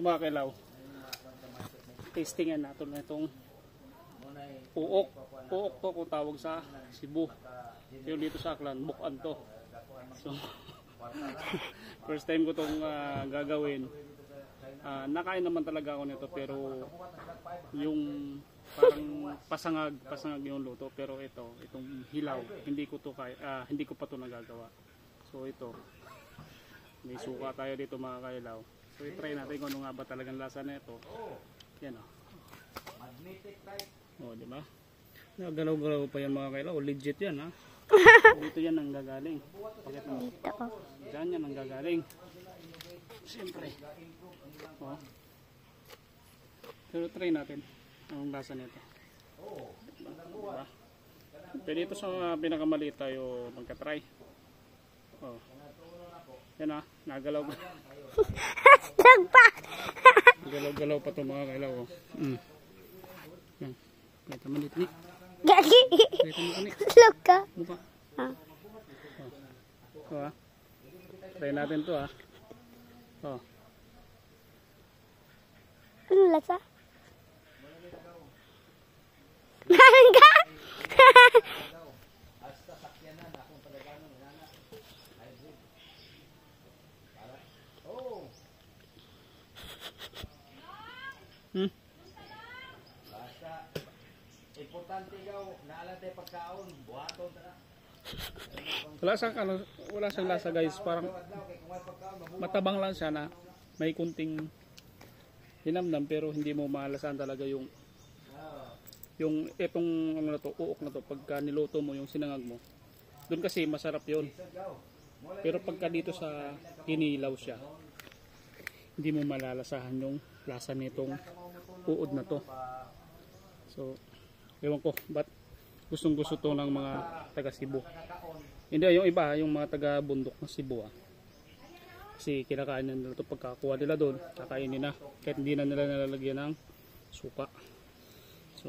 Ito mga kailaw, tastingan natin na itong uok. Uok to kung tawag sa Cebu. Yung dito sa Aklan, bukan to. So, first time ko itong gagawin. Nakain naman talaga ako nito, pero yung parang pasangag yung luto. Pero itong hilaw, hindi ko pa to nagagawa. So ito, may suka tayo dito mga kailaw. So i-try natin kung ano nga ba talagang lasa na ito. Yan o. O, diba? Nagalaw-galaw pa yan mga kailaw. Legit yan ha. Dito yan ang gagaling. Diyan yan ang gagaling. Siyempre. O. Pero try natin anong lasa nito. Diba? Pero dito sa pinakamaliit tayo magka-try. O. Yan ha. Nagalaw. Galaw-galaw pa ito mga kailaw. Yan. Kahit naman dito ni. Kahit naman ni. Mukha. O ha. Try natin ito ha. O. Ano lasa? Mangga! Importante daw naalan tayo pagkaon, buhaton ta. Wala siyang lasa guys, parang matabang lang siya na may kunting hinamdam, pero hindi mo malasahan talaga yung itong ano na to, uok na to pagka niluto mo yung sinangag mo. Doon kasi masarap yun. Pero pagka dito sa hinilaw siya, hindi mo malalasahan yung lasa nitong uod na to. So ewan ko, ba't gustong gusto to ng mga taga Cebu. Hindi, yung iba, yung mga taga bundok ng Cebu kasi kinakain nila ito, pagkakuha nila doon, kakainin na, kahit hindi na nila nalalagyan ng suka. So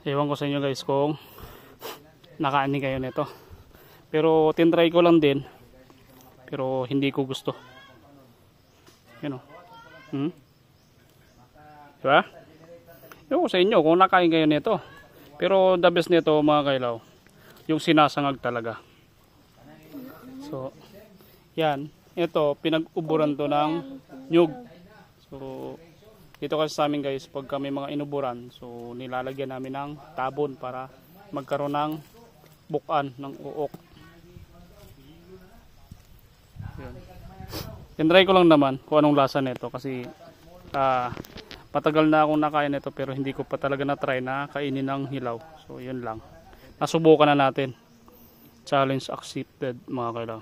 ewan ko sa inyo guys kung nakaani kayo nito, pero tinry ko lang din, pero hindi ko gusto. Yun o. Diba? Ewan ko sa inyo kung nakain kayo nito, pero the best nito mga kailaw, yung sinasangag talaga. So yan, ito pinag-uburan to ng nyug. So dito kasi sa amin guys, pag kami mga inuburan, so nilalagyan namin ng tabon para magkaroon ng bukan ng uok. Yan. Tinry ko lang naman kung anong lasa nito kasi matagal na akong nakain nito, pero hindi ko pa talaga na-try na kainin ng hilaw. So yun lang, nasubukan na natin. Challenge accepted mga kailaw.